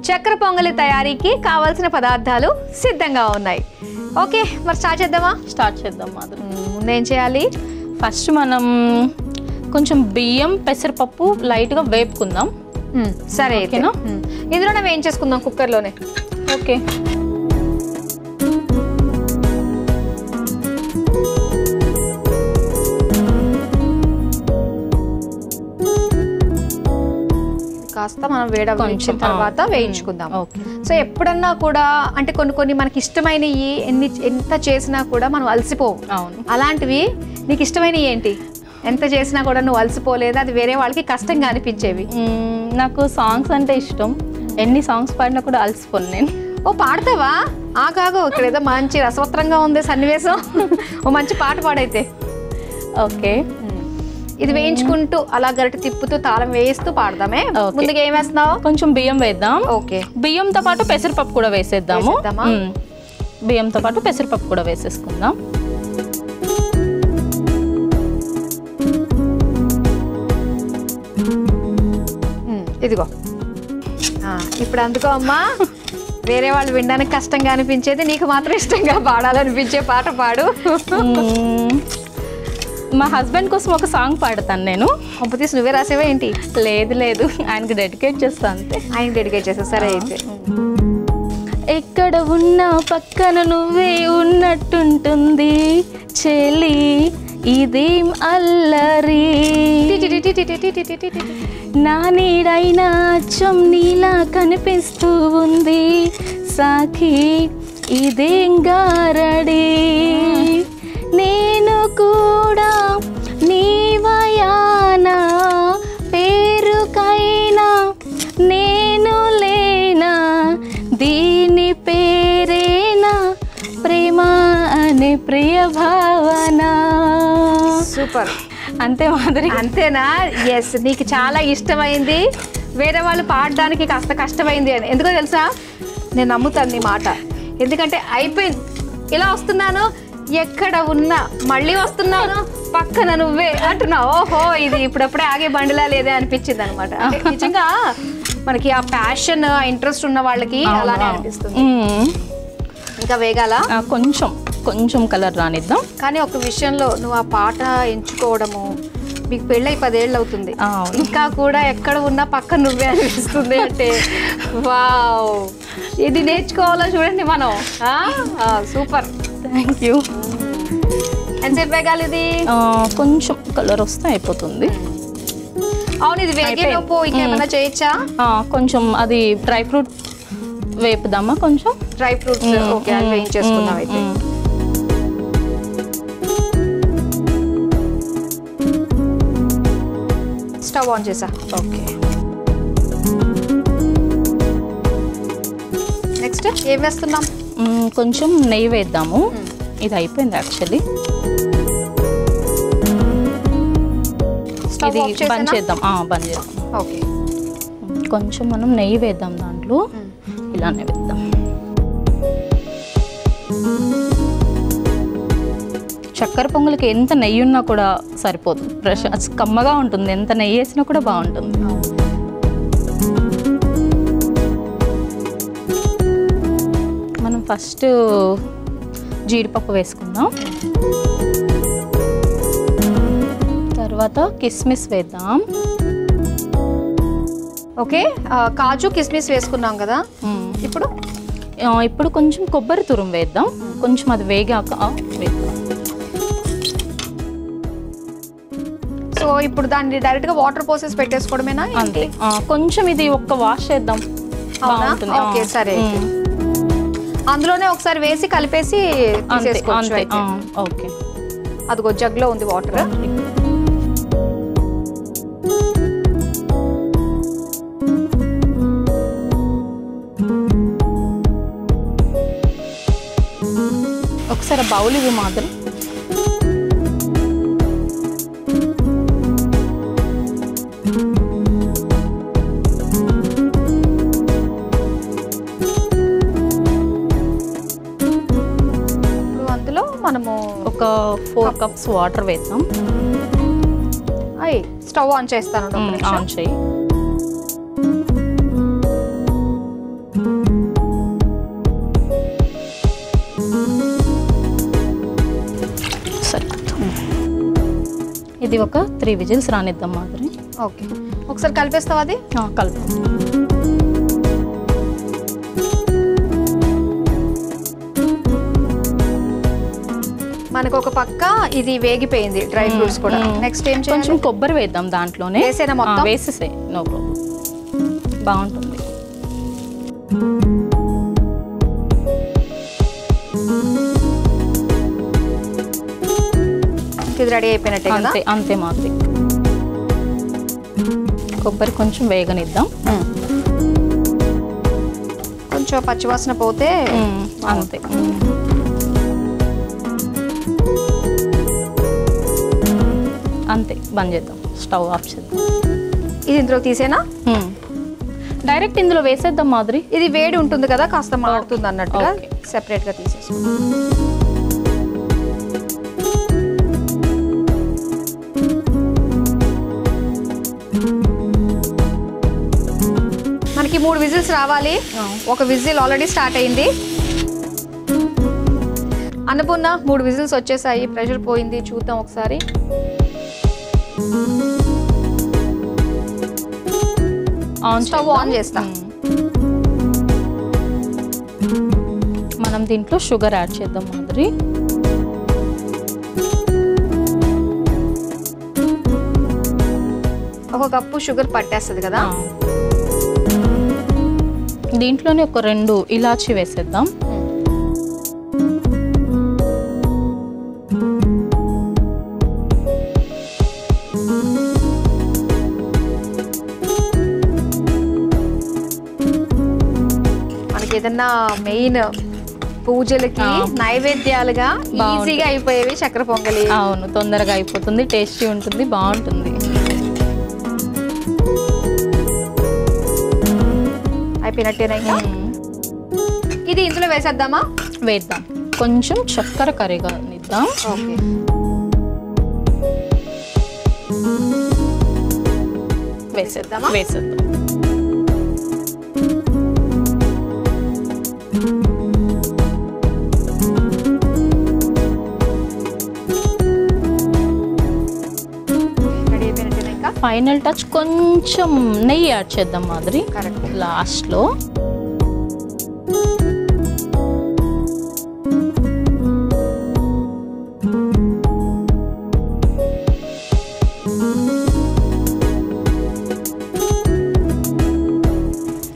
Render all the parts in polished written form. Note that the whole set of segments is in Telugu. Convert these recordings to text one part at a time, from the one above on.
చక్కెర పొంగలి తయారీకి కావాల్సిన పదార్థాలు సిద్ధంగా ఉన్నాయి. ఓకే, మరి స్టార్ట్ చేద్దామా? స్టార్ట్ చేద్దాం మాధురి. ముందేం చేయాలి? ఫస్ట్ మనం కొంచెం బియ్యం పెసరపప్పు లైట్గా వేపుకుందాం. సరే, ఓకేనా? ఇందులోనే వేయించేసుకుందాం కుక్కర్లోనే. ఓకే. కాస్త మనం వేడవచ్చిన తర్వాత వేయించుకుందాం. సో ఎప్పుడన్నా కూడా అంటే కొన్ని మనకి ఇష్టమైనవి ఎంత చేసినా కూడా మనం అలసిపోవు. అలాంటివి నీకు ఇష్టమైనవి ఏంటి? ఎంత చేసినా కూడా నువ్వు అలసిపోలేదు, అది వేరే వాళ్ళకి కష్టంగా అనిపించేవి? నాకు సాంగ్స్ అంటే ఇష్టం. ఎన్ని సాంగ్స్ పాడినా కూడా అలసిపోను నేను. ఓ, పాడతావా? కాగో, ఇక్కడ ఏదో మంచి రసవత్రంగా ఉంది సన్నివేశం. ఓ మంచి పాట పాడైతే. ఓకే. ఇది వేయించుకుంటూ అలా గరిట తిప్పుతూ తాళం వేయిస్తూ పాడదామే. ముందుగా ఏం వేస్తున్నావు? కొంచెం బియ్యం వేద్దాం. ఓకే. బియ్యంతో పాటు పెసరపప్పు కూడా వేసేద్దాము. బియ్యంతో పాటు పెసరపప్పు కూడా వేసేసుకుందాం. ఇదిగో, ఇప్పుడు అందుకో అమ్మా. వేరే వాళ్ళు వినడానికి కష్టంగా అనిపించేది నీకు మాత్రం ఇష్టంగా పాడాలనిపించే పాట పాడు. మా హస్బెండ్ కోసం ఒక సాంగ్ పాడతాను నేను. కంపతీసి నువ్వే రాసేవా ఏంటి? లేదు, ఆయనకి డెడికేట్ చేస్తా అంతే. ఆయనకి డెడికేట్ చేస్తా. సరే అయితే. ఎక్కడ ఉన్నా పక్కన నువ్వే ఉన్నట్టుంటుంది చెలి, ఇదేం అల్లరి, నా నీడైనా అచ్చం నీలా కనిపిస్తూ ఉంది సాఖి, ఇదేం గారడి, నేను కూడా నీ వయానా పేరుకైనా నేను లేనా, దీని పేరేనా ప్రేమ అనే ప్రియ భావన. సూపర్. అంతే మాధురి? అంతేనా? ఎస్, నీకు చాలా ఇష్టమైంది. వేరే వాళ్ళు పాడడానికి కాస్త కష్టమైంది అని ఎందుకో తెలుసా? నేను నమ్ముతాను నీ మాట. ఎందుకంటే అయిపోయింది, ఇలా వస్తున్నాను, ఎక్కడ ఉన్నా మళ్ళీ వస్తున్నాను, పక్కన నువ్వే అంటున్నావు. ఓహో, ఇది ఇప్పుడప్పుడే ఆగే బండిలా లేదే అనిపించింది అనమాట. నిజంగా మనకి ఆ ప్యాషన్, ఆ ఇంట్రెస్ట్ ఉన్న వాళ్ళకి అలానే అనిపిస్తుంది. ఇంకా వేగాల? కొంచెం కలర్ రానిద్దాం. కానీ ఒక విషయంలో నువ్వు ఆ పాట ఎంచుకోవడము, మీకు పెళ్ళై 10 ఏళ్ళు అవుతుంది, ఇంకా కూడా ఎక్కడ ఉన్నా పక్కన నువ్వే అనిపిస్తుంది అంటే వావ్, ఇది నేర్చుకోవాలో చూడండి మనం. Super, thank you. ఎంతసేపు వేగాలి ఇది? కొంచెం కలర్ వస్తే అయిపోతుంది. అవును, ఇది వేగేలోపు ఇంకేమైనా చేయొచ్చా? కొంచెం అది డ్రై ఫ్రూట్ వేపుదామా? కొంచెం డ్రై ఫ్రూట్స్. ఓకే, అది వేయించేసుకుందాం అయితే. స్టవ్ ఆన్ చేసా. ఓకే, నెక్స్ట్ ఏం వేస్తున్నాం? కొంచెం నెయ్యి వేద్దాము. ఇది అయిపోయింది యాక్చువల్లీ. ఇది బంద్ చేద్దాం. ఓకే, కొంచెం మనం నెయ్యి వేద్దాం దాంట్లో. ఇలానే వేద్దాం. చక్కెర పొంగలికి ఎంత నెయ్యి ఉన్నా కూడా సరిపోదు, కమ్మగా ఉంటుంది. ఎంత నెయ్యి వేసినా కూడా బాగుంటుంది. మనం ఫస్ట్ జీడిపప్పు వేసుకుందాం. తర్వాత కిస్మిస్ వేద్దాం. ఓకే, కాజు కిస్మిస్ వేసుకున్నాం కదా. ఇప్పుడు కొంచెం కొబ్బరి తురుము వేద్దాం. కొంచెం అది వేగాక వేద్దాం. సో ఇప్పుడు దాన్ని డైరెక్ట్ గా వాటర్ పోసేసి పెట్టేసుకోవడమేనా? అంతే. కొంచెం ఇది ఒక్క వాష్ చేద్దాం. ఓకే, సరే. అందులోనే ఒకసారి వేసి కలిపేసి తీసేసుకోవచ్చు. ఓకే, అదిగో జగ్లో ఉంది వాటర్. ఒకసారి బౌల్ ఇవి మాత్రం. ఇందులో మనము ఒక 4 కప్స్ వాటర్ వేద్దాం. స్టవ్ ఆన్ చేస్తాను. ఆన్ చేయి. ఇది ఒక 3 విజిల్స్ రానిద్దాం మాదిరి. ఓకే, ఒకసారి కలిపేస్తావా? అది కలుపు. మనకు ఒక పక్క ఇది వేగిపోయింది, డ్రై ఫ్రూట్స్ కూడా. నెక్స్ట్ ఏం చేయాలి? కొంచెం కొబ్బరి వేద్దాం దాంట్లోనే. వేసేనా మొత్తం? వేసేసే, నో ప్రాబ్లం, బాగుంటుంది. ఇది రెడీ అయిపోయినట్టే కదా? అంతే మాది. కొబ్బరి కొంచెం వేగనిద్దాం. కొంచెం పచ్చివాసన పోతే అంతే. అంతే, బంద్ చేద్దాం, స్టవ్ ఆఫ్ చేద్దాం. ఇది ఇందులో తీసేనా? డైరెక్ట్ ఇందులో వేసేద్దాం మాదిరి. ఇది వేడి ఉంటుంది కదా, కాస్త మారుతుంది అన్నట్టుగా సెపరేట్గా తీసేసుకుందాం. మనకి 3 విజిల్స్ రావాలి. ఒక విజిల్ ఆల్రెడీ స్టార్ట్ అయింది. అన్నపూర్ణ, 3 విజిల్స్ వచ్చేసాయి, ప్రెషర్ పోయింది. చూద్దాం ఒకసారి. స్టవ్ ఆన్ చేస్తా. మనం దీంట్లో షుగర్ యాడ్ చేద్దాం మాదిరి. ఒక కప్పు షుగర్ పట్టేస్తుంది కదా. దీంట్లోనే ఒక 2 ఇలాచీ వేసేద్దాం. మనకి ఏదన్నా మెయిన్ పూజలకి నైవేద్యాలుగా ఈజీగా అయిపోయేవి చక్కెర పొంగలి. అవును, తొందరగా అయిపోతుంది, టేస్టీ ఉంటుంది, బాగుంటుంది. అయిపోయినట్టేనా? ఇది ఇందులో వేసేద్దామా? వేద్దాం. కొంచెం చక్కెర కరిగనిద్దాం. ఓకే, వేసేద్దామా? వేసేద్దాం. ఫైనల్ టచ్ కొంచెం నెయ్యి యాడ్ చేద్దాం మాదిరి. కరెక్ట్, లాస్ట్లో.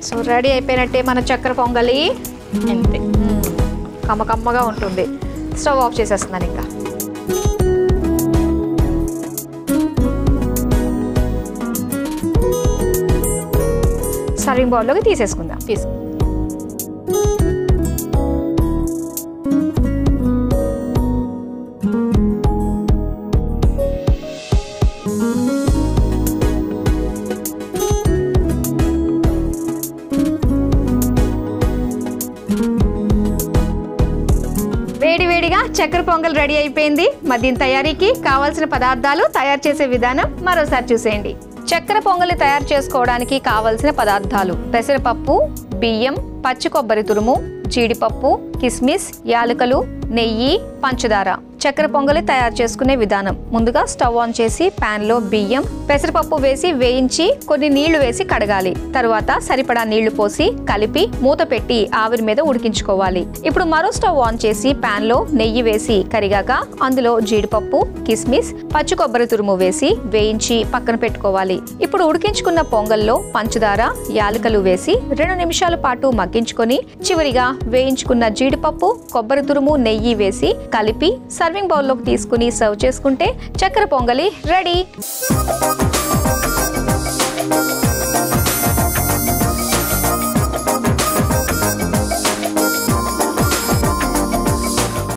సో రెడీ అయిపోయినట్టే మన చక్కెర పొంగలి. అంతే, కమ్మకమ్మగా ఉంటుంది. స్టవ్ ఆఫ్ చేసేస్తున్నాను. ఇంకా సర్వింగ్ బౌల్లోకి తీసేసుకుందాం. వేడివేడిగా చక్కెర పొంగల్ రెడీ అయిపోయింది. మరి దీని తయారీకి కావాల్సిన పదార్థాలు, తయారు చేసే విధానం మరోసారి చూసేయండి. చక్కెర పొంగలి తయారు చేసుకోవడానికి కావలసిన పదార్థాలు: పెసరపప్పు, బియ్యం, పచ్చి కొబ్బరి తురుము, జీడిపప్పు, కిస్మిస్, యాలకులు, నెయ్యి, పంచదార. చక్కెర పొంగలి తయారు చేసుకునే విధానం: ముందుగా స్టవ్ ఆన్ చేసి పాన్ లో బియ్యం, పెసరపప్పు వేసి వేయించి కొన్ని నీళ్లు వేసి కడగాలి. తరువాత సరిపడా నీళ్లు పోసి కలిపి మూత పెట్టి ఆవిరి మీద ఉడికించుకోవాలి. ఇప్పుడు మరో స్టవ్ ఆన్ చేసి పాన్ లో నెయ్యి వేసి కరిగాక అందులో జీడిపప్పు, కిస్మిస్, పచ్చి కొబ్బరి తురుము వేసి వేయించి పక్కన పెట్టుకోవాలి. ఇప్పుడు ఉడికించుకున్న పొంగల్లో పంచదార, యాలకులు వేసి 2 నిమిషాల పాటు మగ్గించుకొని చివరిగా వేయించుకున్న జీడిపప్పు, కొబ్బరి తురుము, నెయ్యి వేసి కలిపి సర్వింగ్ బౌల్లోకి తీసుకుని సర్వ్ చేసుకుంటే చక్కెర పొంగలి రెడీ.